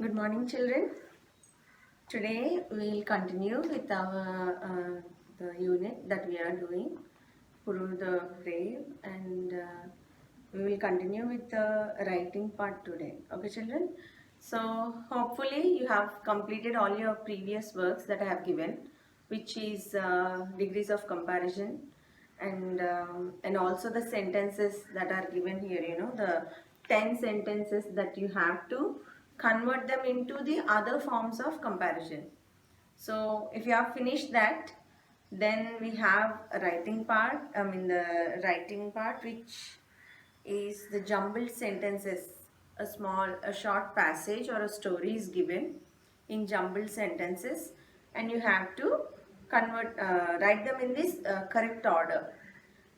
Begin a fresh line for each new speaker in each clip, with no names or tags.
Good morning, children. Today we will continue with our the unit that we are doing, Puru the Brave, and we will continue with the writing part today. Okay, children. So hopefully you have completed all your previous works that I have given, which is degrees of comparison, and also the sentences that are given here. You know, the 10 sentences that you have to convert them into the other forms of comparison. So if you have finished that, then we have a writing part, the writing part, which is the jumbled sentences. A short passage or a story is given in jumbled sentences, and you have to write them in this correct order.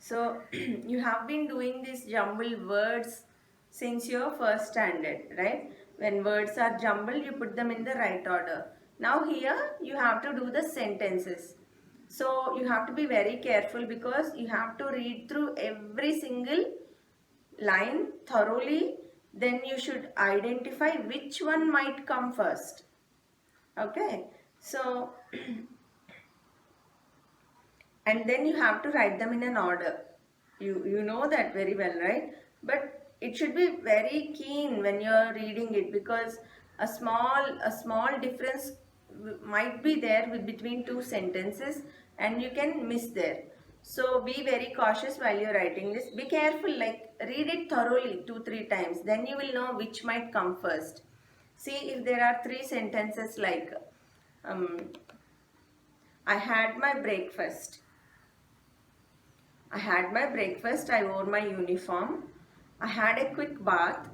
So you have been doing these jumbled words since your first standard, right? When words are jumbled, you put them in the right order. Now here you have to do the sentences. So you have to be very careful because you have to read through every single line thoroughly. Then you should identify which one might come first. Okay. So and then you have to write them in an order. You know that very well, right? But it should be very keen when you're reading it, because a small difference might be there between two sentences, and you can miss there. So be very cautious while you're writing this. Be careful, like read it thoroughly 2-3 times, then you will know which might come first. See, if there are three sentences like um, I had my breakfast. I had my breakfast, I wore my uniform, I had a quick bath,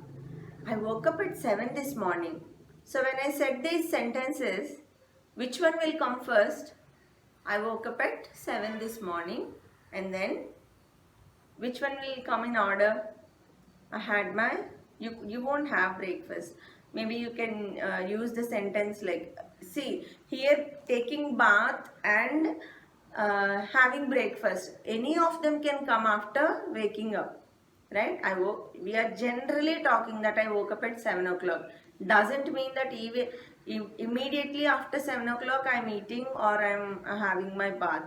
I woke up at 7 this morning. So when I said these sentences, which one will come first? I woke up at 7 this morning, and then which one will come in order? I had my, you won't have breakfast. Maybe you can use the sentence like, see, here taking bath and having breakfast. Any of them can come after waking up, right? We are generally talking that I woke up at 7 o'clock. Doesn't mean that even immediately after 7 o'clock I'm eating or I'm having my bath.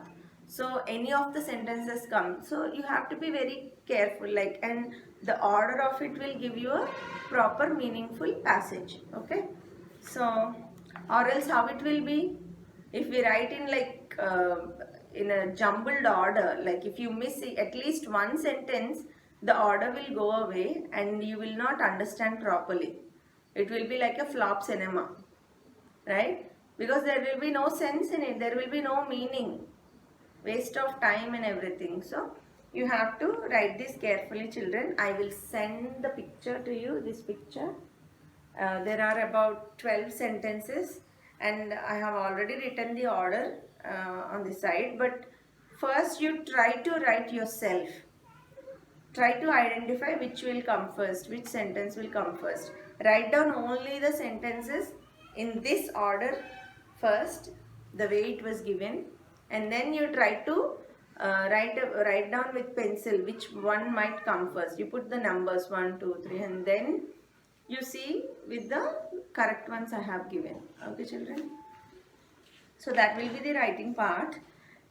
So any of the sentences come, so you have to be very careful, like, and the order of it will give you a proper meaningful passage. Okay, so or else how it will be if we write in like in a jumbled order, like if you miss at least one sentence, the order will go away and you will not understand properly. It will be like a flop cinema, right? Because there will be no sense in it, there will be no meaning, waste of time and everything. So you have to write this carefully, children. I will send the picture to you, this picture. There are about 12 sentences, and I have already written the order on the side, but first you try to write yourself. Try to identify which will come first, which sentence will come first. Write down only the sentences in this order first, the way it was given, and then you try to write down with pencil which one might come first. You put the numbers 1, 2, 3, and then you see with the correct ones I have given. Okay, children? So that will be the writing part,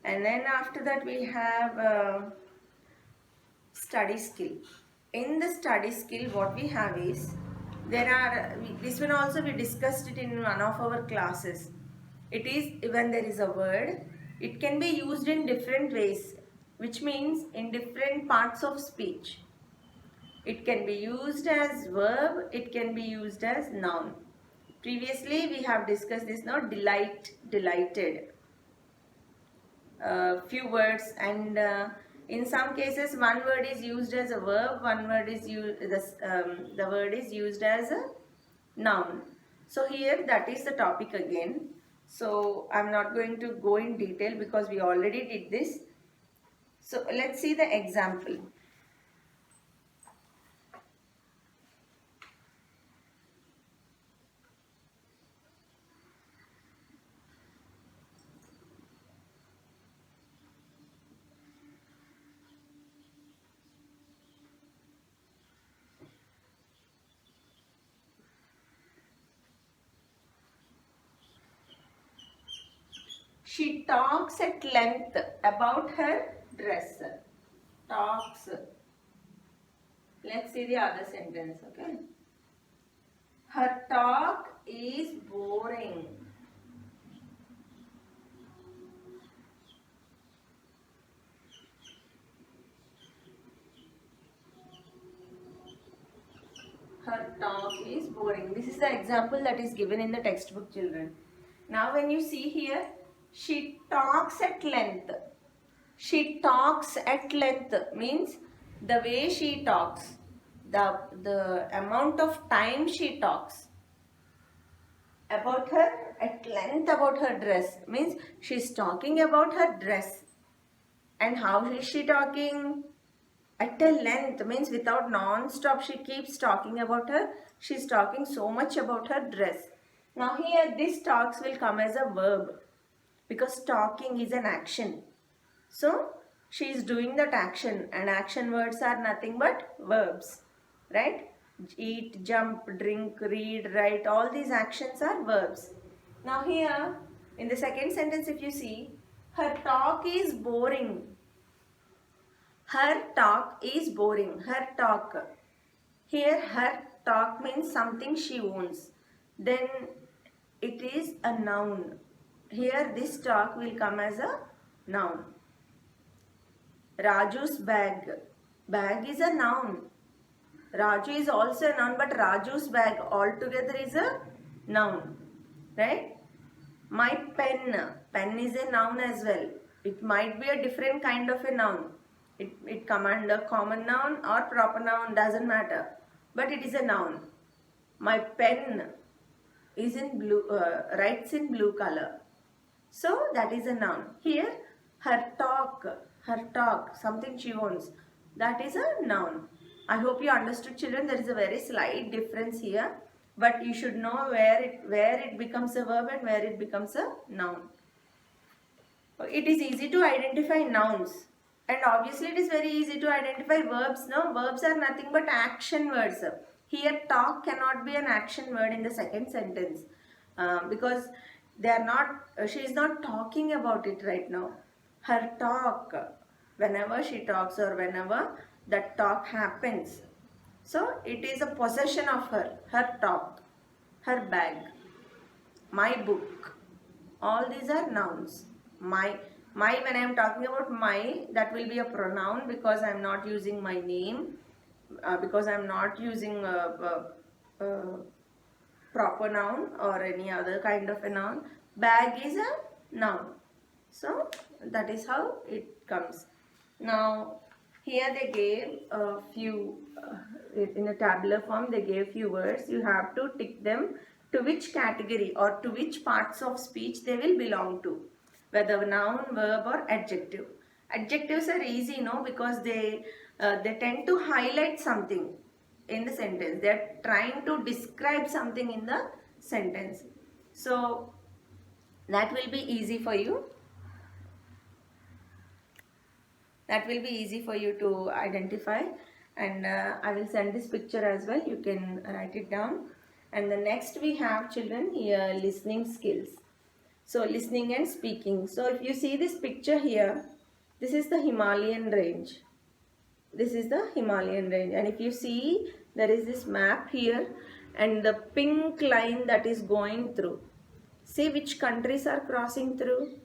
and then after that we have study skill. In the study skill, what we have is, this one also we discussed it in one of our classes. It is when there is a word, it can be used in different ways, which means in different parts of speech. It can be used as verb, it can be used as noun. Previously we have discussed this now, delighted. Few words, and in some cases one word is used as a verb, one word is used, the word is used as a noun. So here that is the topic again. So I'm not going to go in detail because we already did this. So let's see the example. She talks at length about her dress. Talks. Let's see the other sentence, okay? Her talk is boring. Her talk is boring. This is the example that is given in the textbook, children. Now when you see here, she talks at length. She talks at length means the way she talks, the amount of time she talks about her at length about her dress means she's talking about her dress. And how is she talking? At a length means without non-stop she keeps talking about her. She's talking so much about her dress. Now here this talks will come as a verb because talking is an action. So she is doing that action, and action words are nothing but verbs, right? Eat, jump, drink, read, write, all these actions are verbs. Now here in the second sentence if you see, her talk is boring. Her talk is boring. Her talk. Here her talk means something she owns. Then it is a noun. Here this talk will come as a noun. Raju's bag. Bag is a noun. Raju is also a noun, but Raju's bag altogether is a noun. Right? My pen. Pen is a noun as well. It might be a different kind of a noun. It command a common noun or proper noun, doesn't matter. But it is a noun. My pen is in blue, writes in blue color. So that is a noun. Here her talk, something she owns, that is a noun. I hope you understood, children. There is a very slight difference here, but you should know where it becomes a verb and where it becomes a noun. It is easy to identify nouns, and obviously it is very easy to identify verbs. No, verbs are nothing but action words. Here talk cannot be an action word in the second sentence because they are not. She is not talking about it right now. Her talk, whenever she talks or whenever that talk happens, so it is a possession of her. Her talk, her bag, my book, all these are nouns. My when I am talking about my, that will be a pronoun because I am not using my name, because I am not using a proper noun or any other kind of a noun. Bag is a noun. So that is how it comes. Now here they gave a few, in a tabular form they gave few words. You have to tick them to which category or to which parts of speech they will belong to, whether noun, verb or adjective. Adjectives are easy, no, because they tend to highlight something in the sentence. They are trying to describe something in the sentence. So that will be easy for you. That will be easy for you to identify, and I will send this picture as well. You can write it down. And the next we have, children, here listening skills. So listening and speaking. So if you see this picture here, this is the Himalayan range. This is the Himalayan range, and if you see, there is this map here and the pink line that is going through. See which countries are crossing through?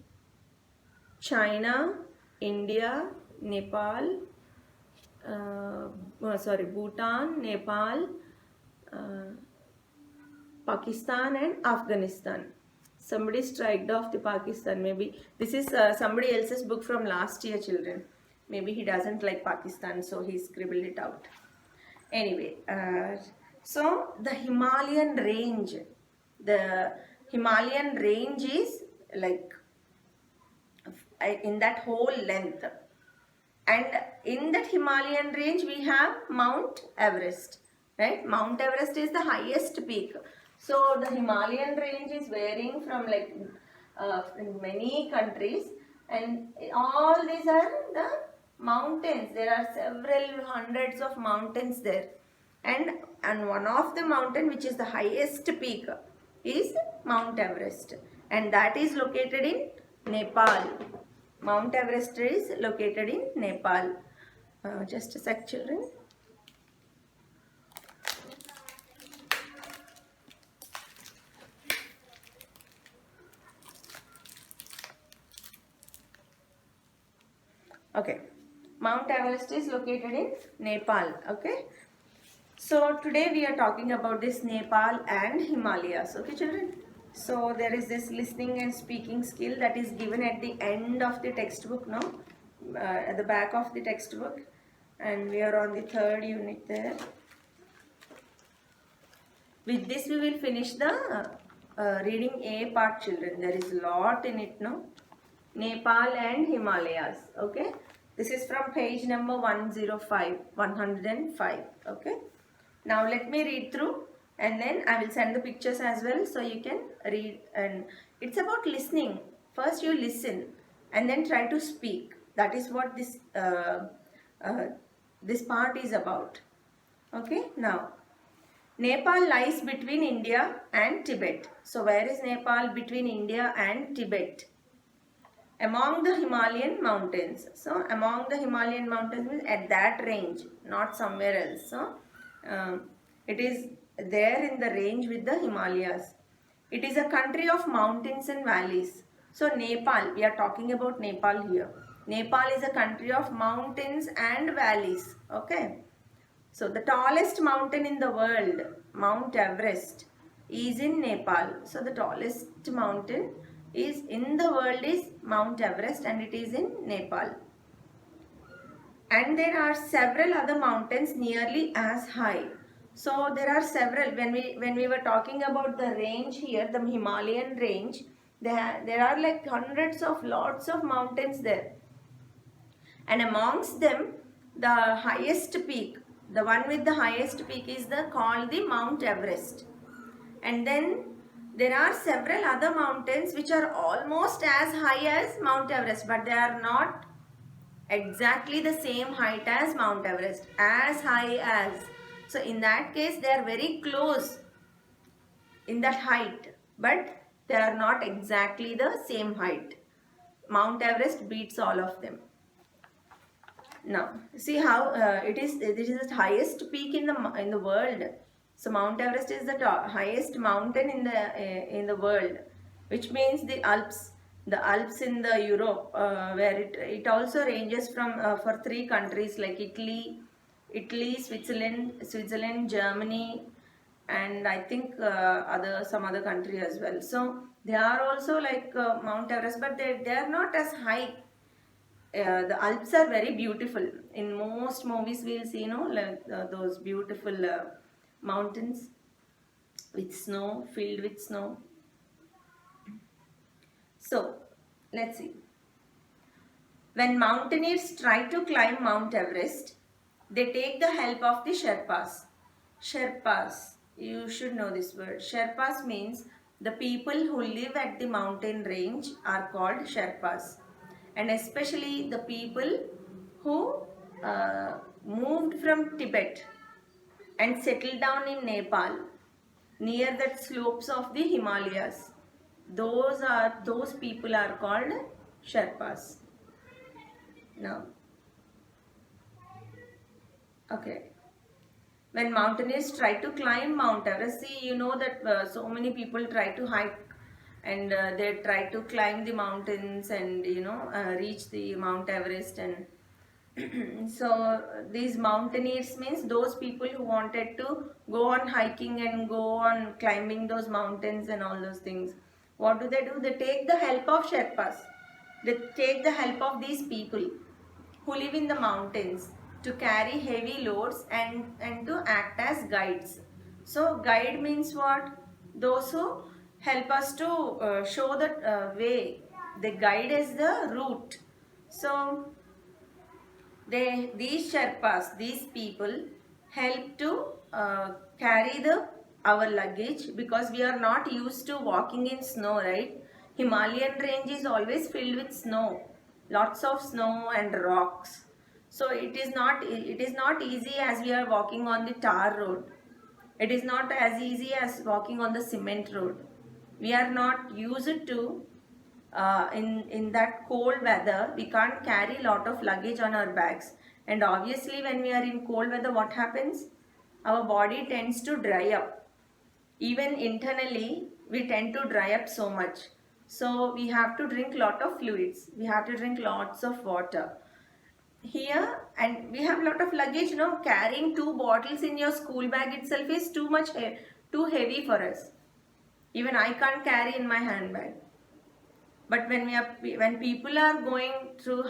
China, India, Nepal, Bhutan, Nepal, Pakistan and Afghanistan. Somebody striked off the Pakistan. Maybe this is somebody else's book from last year, children. Maybe he doesn't like Pakistan, so he scribbled it out. Anyway, so the Himalayan range. The Himalayan range is like in that whole length. And in that Himalayan range we have Mount Everest, right? Mount Everest is the highest peak. So the Himalayan range is varying from like in many countries, and all these are the mountains. There are several hundreds of mountains there, and one of the mountain which is the highest peak is Mount Everest, and that is located in Nepal. Mount Everest is located in Nepal. Just a sec, children. Okay. Mount Everest is located in Nepal. Okay. So today we are talking about this Nepal and Himalayas. Okay, children. So there is this listening and speaking skill that is given at the end of the textbook now, at the back of the textbook, and we are on the third unit there. With this we will finish the reading A part, children. There is a lot in it now. Nepal and Himalayas. Okay. This is from page number 105. Okay. Now let me read through, and then I will send the pictures as well so you can read. And it's about listening. First you listen and then try to speak. That is what this part is about. Okay. Now Nepal lies between India and Tibet. So where is Nepal? Between India and Tibet. Among the Himalayan mountains. So among the Himalayan mountains means at that range, not somewhere else. So it is there in the range with the Himalayas. It is a country of mountains and valleys. So Nepal, we are talking about Nepal here. Nepal is a country of mountains and valleys. Okay. So the tallest mountain in the world, Mount Everest, is in Nepal. So the tallest mountain is in the world is Mount Everest, and it is in Nepal. And there are several other mountains nearly as high. So there are several. When we were talking about the range here, the Himalayan range, there are like lots of mountains there. And amongst them, the highest peak, the one with the highest peak is called the Mount Everest. And then there are several other mountains which are almost as high as Mount Everest, but they are not exactly the same height as Mount Everest, as high as. So in that case they are very close in that height, but they are not exactly the same height. Mount Everest beats all of them. Now see how this is the highest peak in the world. So Mount Everest is the highest mountain in the world, which means the Alps in the Europe, where it also ranges from for three countries like Italy, Switzerland, Germany, and I think some other country as well. So they are also like Mount Everest, but they are not as high. The Alps are very beautiful. In most movies we'll see, like those beautiful mountains with snow, filled with snow. So let's see. When mountaineers try to climb Mount Everest, they take the help of the Sherpas. Sherpas, you should know this word. Sherpas means the people who live at the mountain range are called Sherpas. And especially the people who moved from Tibet and settled down in Nepal near the slopes of the Himalayas. Those people are called Sherpas. Now, okay. When mountaineers try to climb Mount Everest, see, you know that so many people try to hike, and they try to climb the mountains and reach the Mount Everest. And so these mountaineers means those people who wanted to go on hiking and go on climbing those mountains and all those things. What do? They take the help of Sherpas. They take the help of these people who live in the mountains to carry heavy loads and to act as guides. So guide means what? Those who help us to show the way. They guide us the route. So these Sherpas, these people help to carry our luggage, because we are not used to walking in snow, right? Himalayan range is always filled with snow, lots of snow and rocks. So it is not easy as we are walking on the tar road. It is not as easy as walking on the cement road. We are not used to in that cold weather, we can't carry lot of luggage on our bags. And obviously when we are in cold weather, what happens? Our body tends to dry up. Even internally, we tend to dry up so much. So we have to drink lot of fluids. We have to drink lots of water. Here, and we have lot of luggage, carrying 2 bottles in your school bag itself is too heavy for us. Even I can't carry in my handbag. But when people are going through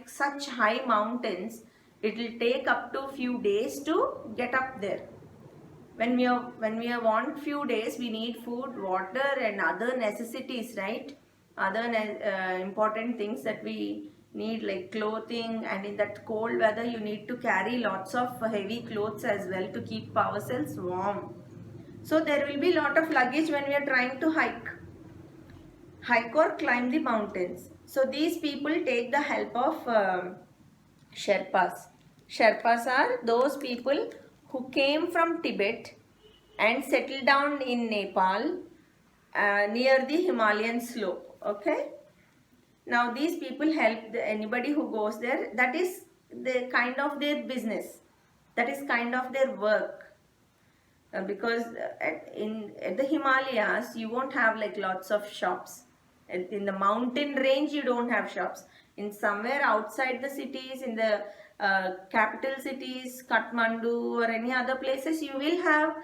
such high mountains, it will take up to few days to get up there. When we want few days, we need food, water, and other necessities, right? Other important things that we need, like clothing, and in that cold weather you need to carry lots of heavy clothes as well to keep ourselves warm. So there will be lot of luggage when we are trying to hike or climb the mountains. So these people take the help of Sherpas. Sherpas are those people who came from Tibet and settled down in Nepal near the Himalayan slope. Okay. Now these people help anybody who goes there. That is the kind of their business. That is kind of their work. Because at the Himalayas you won't have like lots of shops. In the mountain range you don't have shops. In somewhere outside the cities, in the capital cities, Kathmandu or any other places, you will have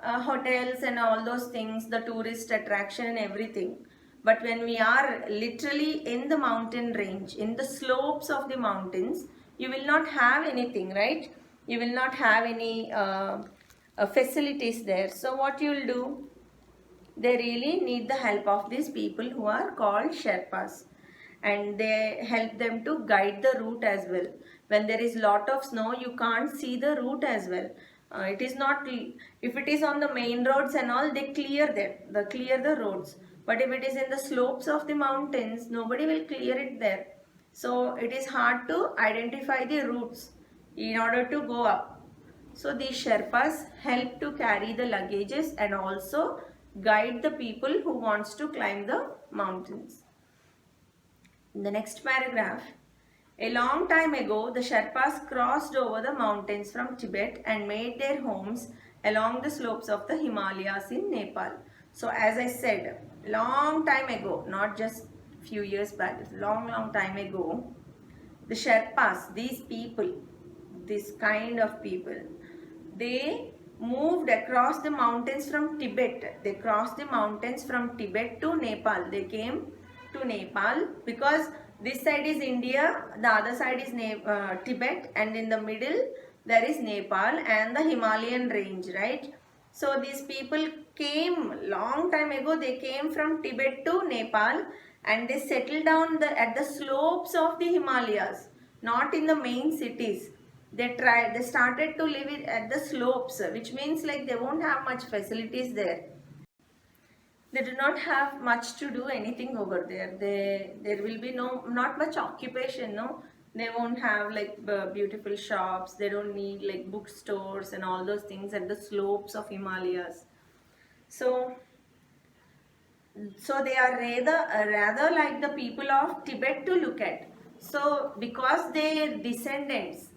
hotels and all those things, the tourist attraction and everything. But when we are literally in the mountain range, in the slopes of the mountains, you will not have anything, right? You will not have any facilities there. So what you will do? They really need the help of these people who are called Sherpas, and they help them to guide the route as well. When there is lot of snow, you can't see the route as well. It is not, if it is on the main roads and all, they clear the roads. But if it is in the slopes of the mountains, nobody will clear it there. So it is hard to identify the routes in order to go up. So these Sherpas help to carry the luggages and also guide the people who wants to climb the mountains. In the next paragraph, a long time ago, the Sherpas crossed over the mountains from Tibet and made their homes along the slopes of the Himalayas in Nepal. So as I said, long time ago, not just few years back, long time ago, the Sherpas, these people, this kind of people, they moved across the mountains from Tibet. They crossed the mountains from Tibet to Nepal. They came to Nepal because this side is India, the other side is Tibet, and in the middle there is Nepal and the Himalayan range, right? So these people came long time ago. They came from Tibet to Nepal and they settled down at the slopes of the Himalayas, not in the main cities. They started to live at the slopes, which means like they won't have much facilities there. They do not have much to do anything over there. There will be not much occupation, no. They won't have like beautiful shops. They don't need like bookstores and all those things at the slopes of Himalayas. So they are rather like the people of Tibet to look at. So because their descendants,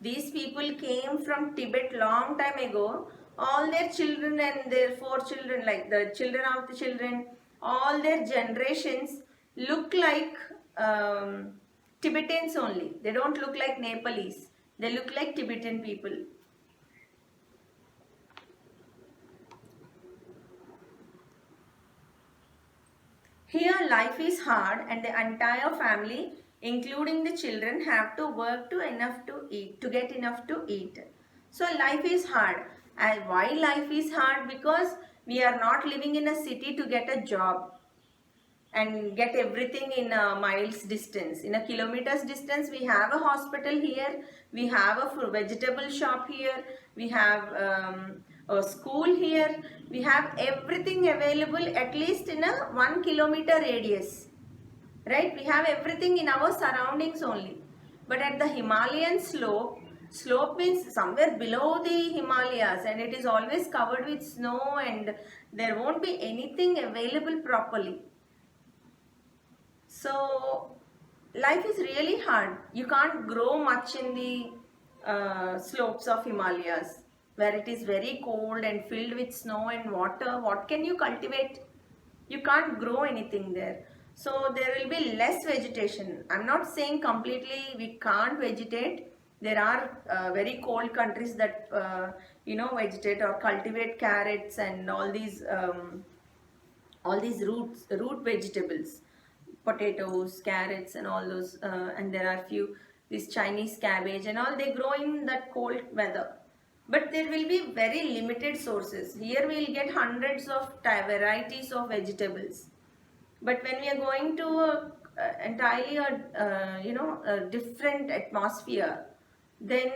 these people came from Tibet long time ago, all their children and their 4 children, like the children of the children, all their generations look like Tibetans only. They don't look like Nepalese. They look like Tibetan people. Here life is hard and the entire family, including the children, have to work to get enough to eat. So life is hard. And why life is hard? Because we are not living in a city to get a job and get everything in a miles distance. In a kilometers distance, we have a hospital here, we have a vegetable shop here, we have a school here, we have everything available at least in a 1 kilometer radius, right? We have everything in our surroundings only. But at the Himalayan slope means somewhere below the Himalayas, and it is always covered with snow and there won't be anything available properly. So life is really hard. You can't grow much in the slopes of Himalayas where it is very cold and filled with snow and water. What can you cultivate? You can't grow anything there. So there will be less vegetation. I'm not saying completely we can't vegetate. There are very cold countries that vegetate or cultivate carrots and all these root vegetables, potatoes, carrots, and all those, and there are few this Chinese cabbage and all, they grow in that cold weather. But there will be very limited sources. Here we will get hundreds of varieties of vegetables. But when we are going to entirely a different atmosphere, then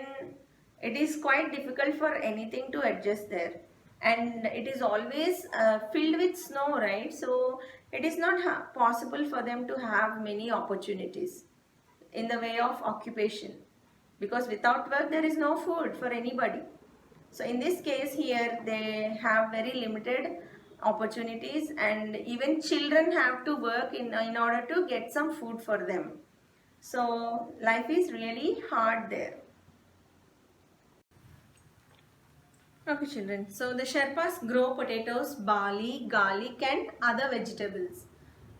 it is quite difficult for anything to adjust there. And it is always filled with snow, right? So it is not possible for them to have many opportunities in the way of occupation, because without work there is no food for anybody. So in this case here they have very limited opportunities, and even children have to work in order to get some food for them. So life is really hard there. Okay children, so the Sherpas grow potatoes, barley, garlic and other vegetables.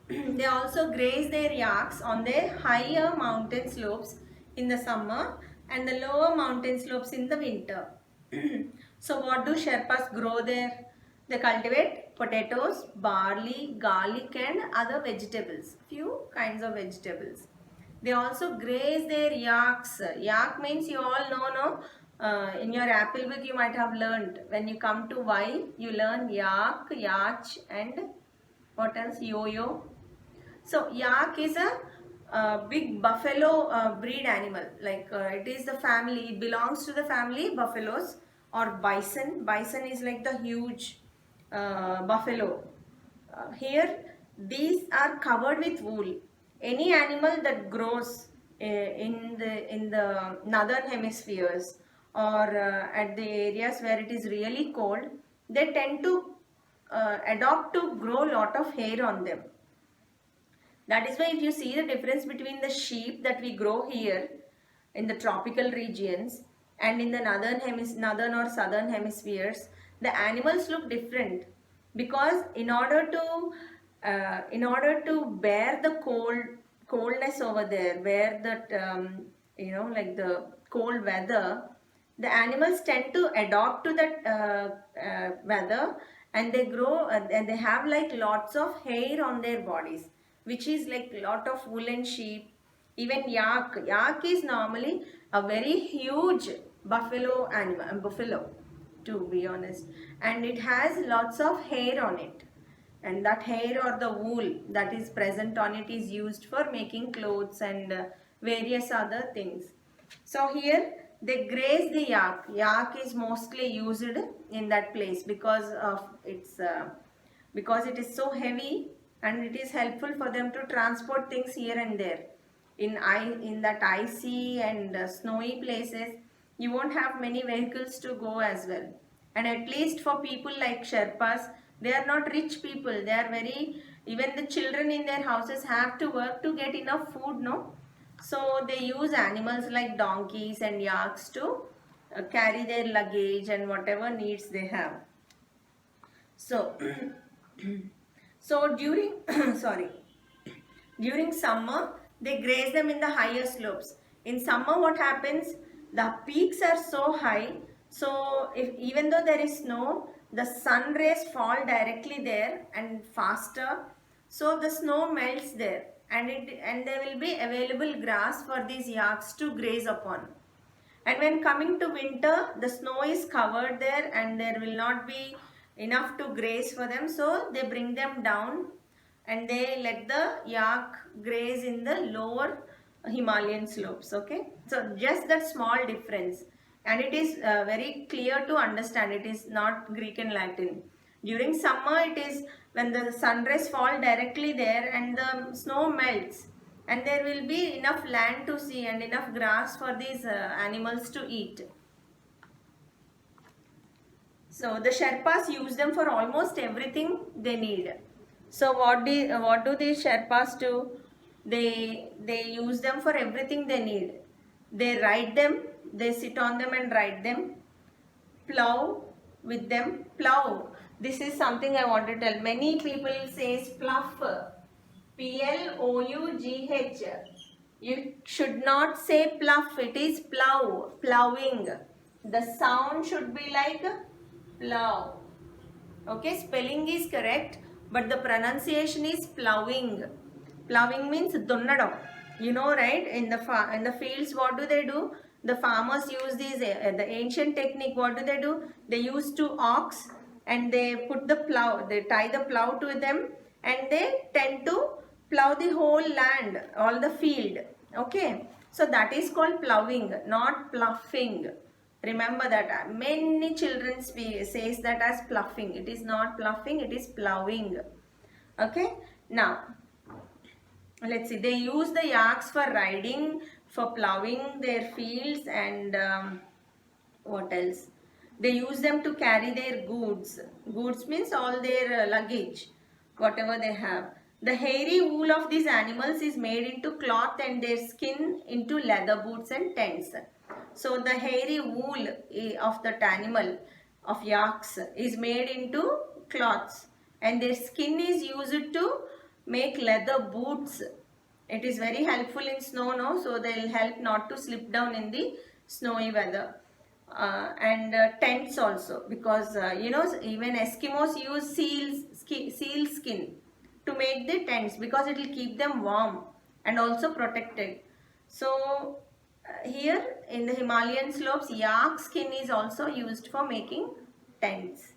They also graze their yaks on the higher mountain slopes in the summer and the lower mountain slopes in the winter. So what do Sherpas grow there? They cultivate potatoes, barley, garlic and other vegetables. Few kinds of vegetables. They also graze their yaks. Yak means you all know, no? In your Apple book you might have learned. When you come to Y, you learn yak, yach and what else? Yo-yo. So yak is a big buffalo breed animal. Like it is the family, it belongs to the family buffaloes or bison. Bison is like the huge buffalo. Here these are covered with wool. Any animal that grows in the northern hemispheres or at the areas where it is really cold, they tend to adopt to grow lot of hair on them. That is why if you see the difference between the sheep that we grow here in the tropical regions and in the northern or southern hemispheres, the animals look different, because in order to bear the coldness over there, bear that like the cold weather, the animals tend to adopt to that weather, and they grow and they have like lots of hair on their bodies, which is like lot of woolen sheep. Even yak is normally a very huge buffalo animal, buffalo to be honest, and it has lots of hair on it, and that hair or the wool that is present on it is used for making clothes and various other things. So here they graze the yak. Yak is mostly used in that place because of its because it is so heavy, and it is helpful for them to transport things here and there. In that icy and snowy places, you won't have many vehicles to go as well. And at least for people like Sherpas, they are not rich people. They are very, even the children in their houses have to work to get enough food, no? So they use animals like donkeys and yaks to carry their luggage and whatever needs they have. So, so during sorry, during summer they graze them in the higher slopes. In summer what happens? The peaks are so high. So even though there is snow, the sun rays fall directly there and faster. So the snow melts there, and there will be available grass for these yaks to graze upon. And when coming to winter, the snow is covered there and there will not be enough to graze for them. So they bring them down and they let the yak graze in the lower Himalayan slopes. Okay, so just that small difference, and it is very clear to understand. It is not Greek and Latin. During summer, it is when the sun rays fall directly there and the snow melts, and there will be enough land to see and enough grass for these animals to eat. So the Sherpas use them for almost everything they need. So what do these Sherpas do? They use them for everything they need. They ride them, they sit on them and ride them. Plow with them. Plow, this is something I want to tell. Many people says pluff, P-L-O-U-G-H. You should not say pluff, it is plow, plowing. The sound should be like plow. Okay, spelling is correct, but the pronunciation is plowing. Plowing means dunnadam. You know, right? In the fields, what do? The farmers use these the ancient technique. What do? They use two ox and they put the plow. They tie the plow to them and they tend to plow the whole land, all the field. Okay, so that is called plowing, not pluffing. Remember that many children says that as pluffing. It is not pluffing, it is plowing. Okay, now let's see. They use the yaks for riding, for plowing their fields, and what else? They use them to carry their goods. Goods means all their luggage, whatever they have. The hairy wool of these animals is made into cloth and their skin into leather boots and tents. So the hairy wool of that animal, of yaks, is made into cloths and their skin is used to make leather boots. It is very helpful in snow, no? So they will help not to slip down in the snowy weather. And tents also, because you know, even Eskimos use seal skin to make the tents because it will keep them warm and also protected. So here in the Himalayan slopes, yak skin is also used for making tents.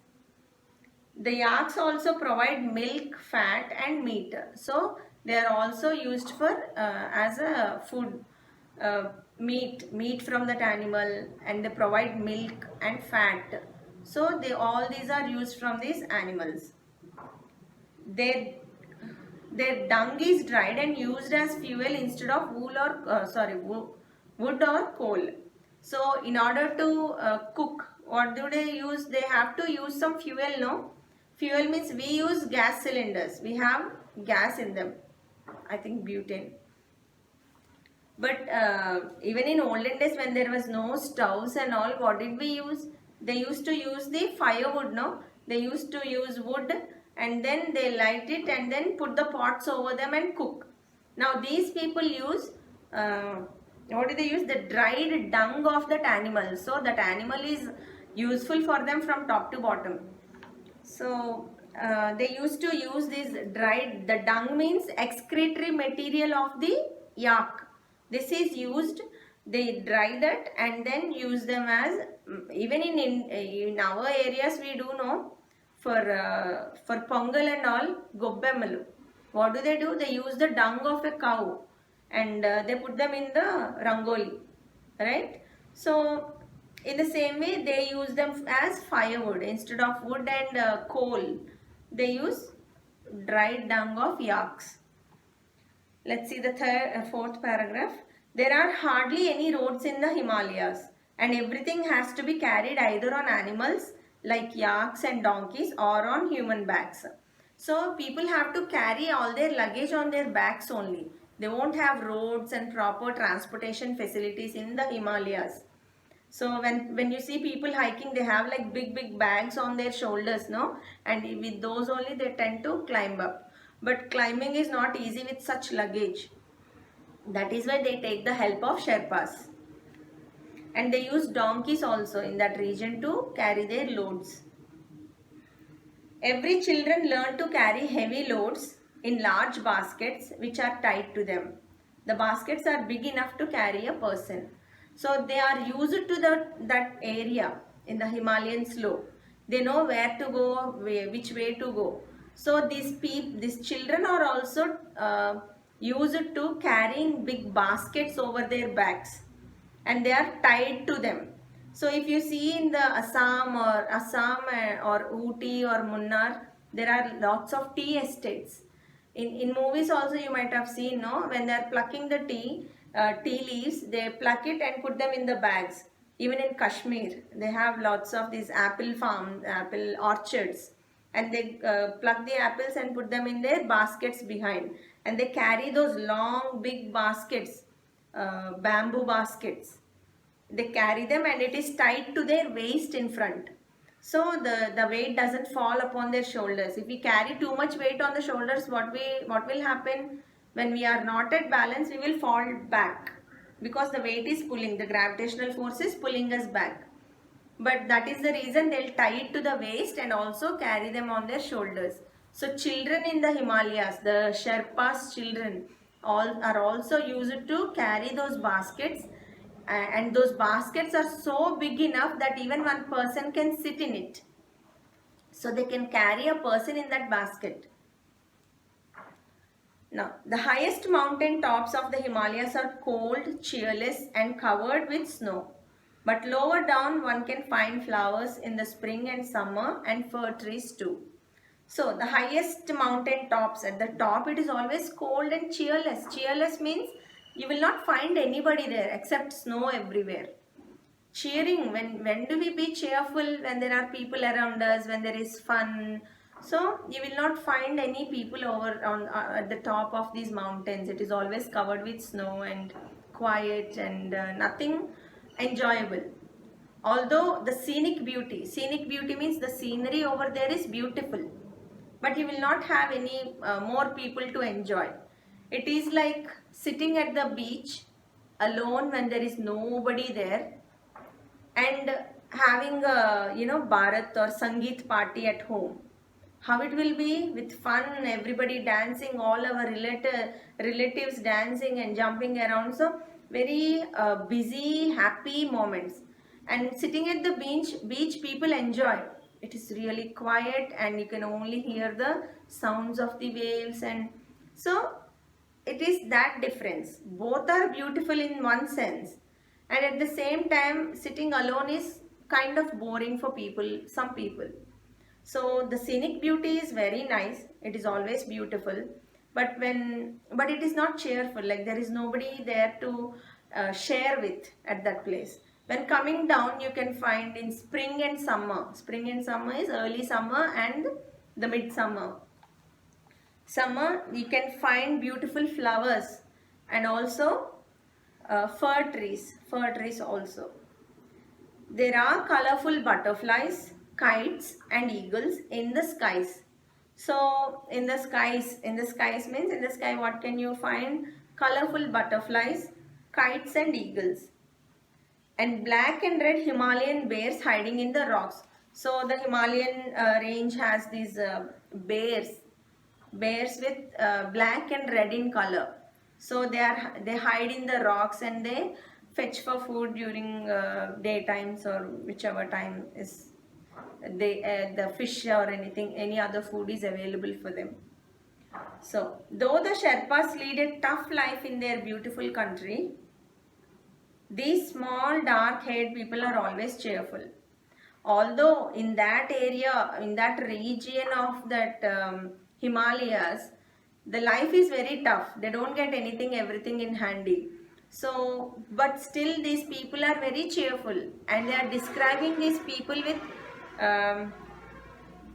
The yaks also provide milk, fat and meat. So they are also used for as a food, meat from that animal, and they provide milk and fat. So all these are used from these animals. Their dung is dried and used as fuel instead of wood or coal. So in order to cook, what do they use? They have to use some fuel, no? Fuel means we use gas cylinders. We have gas in them. I think butane. But even in olden days when there was no stoves and all, what did we use? They used to use the firewood, no? They used to use wood and then they light it and then put the pots over them and cook. Now these people use, what do they use? The dried dung of that animal. So that animal is useful for them from top to bottom. So they used to use this dried, the dung means excretory material of the yak. This is used, they dry that and then use them as, even in our areas we do know, for pongal and all, gobbemalu. What do? They use the dung of a cow and they put them in the rangoli, right? So in the same way they use them as firewood instead of wood and coal. They use dried dung of yaks. Let's see the fourth paragraph. There are hardly any roads in the Himalayas and everything has to be carried either on animals like yaks and donkeys or on human backs. So people have to carry all their luggage on their backs only. They won't have roads and proper transportation facilities in the Himalayas. So when you see people hiking, they have like big bags on their shoulders, no? And with those only they tend to climb up. But climbing is not easy with such luggage. That is why they take the help of Sherpas. And they use donkeys also in that region to carry their loads. Every children learn to carry heavy loads in large baskets which are tied to them. The baskets are big enough to carry a person. So they are used to that area in the Himalayan slope. They know where to go, which way to go. So these children are also used to carrying big baskets over their backs and they are tied to them. So if you see in the Assam or Ooty or Munnar, there are lots of tea estates. In movies also you might have seen, no, when they are plucking the tea leaves, they pluck it and put them in the bags. Even in Kashmir, they have lots of these apple farms, apple orchards. and they pluck the apples and put them in their baskets behind, and they carry those long big baskets, bamboo baskets. They carry them and it is tied to their waist in front, so the weight doesn't fall upon their shoulders. If we carry too much weight on the shoulders, what will happen? When we are not at balance, we will fall back, because the weight is pulling, the gravitational force is pulling us back. But that is the reason they'll tie it to the waist and also carry them on their shoulders. So children in the Himalayas, the Sherpas children, all are also used to carry those baskets, and those baskets are so big enough that even one person can sit in it. So they can carry a person in that basket. Now, the highest mountain tops of the Himalayas are cold, cheerless and covered with snow. But lower down one can find flowers in the spring and summer, and fir trees too. So the highest mountain tops, at the top it is always cold and cheerless. Cheerless means you will not find anybody there except snow everywhere. Cheering, when do we be cheerful? When there are people around us, when there is fun. So you will not find any people over on at the top of these mountains. It is always covered with snow and quiet and nothing enjoyable. Although the scenic beauty means the scenery over there is beautiful, but you will not have any more people to enjoy. It is like sitting at the beach alone when there is nobody there, and having a Bharat or Sangeet party at home. How it will be with fun, everybody dancing, all our relatives dancing and jumping around. So very busy, happy moments. And sitting at the beach people enjoy. It is really quiet and you can only hear the sounds of the waves, and so it is that difference. Both are beautiful in one sense, and at the same time sitting alone is kind of boring for some people. So the scenic beauty is very nice, it is always beautiful, but it is not cheerful, like there is nobody there to share with at that place. When coming down, you can find in spring and summer. Spring and summer is early summer and the midsummer. Summer, you can find beautiful flowers, and also fir trees also. There are colorful butterflies, kites and eagles in the skies. So in the skies means in the sky what can you find? Colorful butterflies, kites and eagles. And black and red Himalayan bears hiding in the rocks. So the Himalayan range has these bears with black and red in color. So they hide in the rocks and they fetch for food during daytimes or whichever time is the fish or any other food is available for them. So though the Sherpas lead a tough life in their beautiful country, these small dark-haired people are always cheerful. Although in that area, in that region of that Himalayas, the life is very tough. They don't get everything in handy. So, but still these people are very cheerful, and they are describing these people with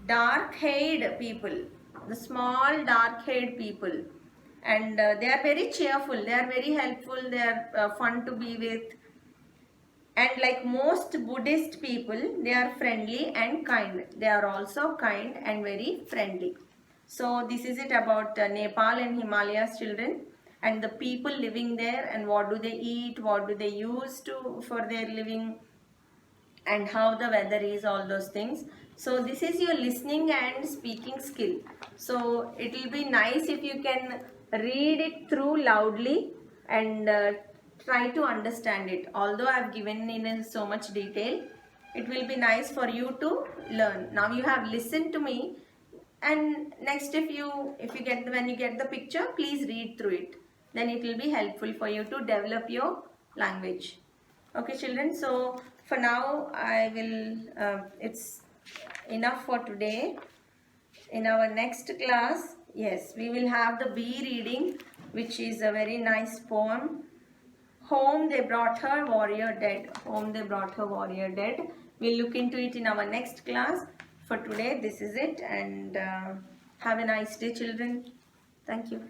dark-haired people, the small dark-haired people, and they are very cheerful, they are very helpful, they are fun to be with. And like most Buddhist people, they are friendly and kind. They are also kind and very friendly. So this is it about Nepal and Himalayas, children, and the people living there, and what do they eat, what do they use for their living, and how the weather is, all those things. So this is your listening and speaking skill. So it will be nice if you can read it through loudly and try to understand it. Although I have given in so much detail, it will be nice for you to learn. Now you have listened to me, and next when you get the picture, please read through it. Then it will be helpful for you to develop your language. Okay children, so for now I will it's enough for today. In our next class, yes, we will have the B reading, which is a very nice poem. Home they brought her, warrior dead. Home they brought her, warrior dead. We'll look into it in our next class. For today, this is it, and have a nice day, children. Thank you.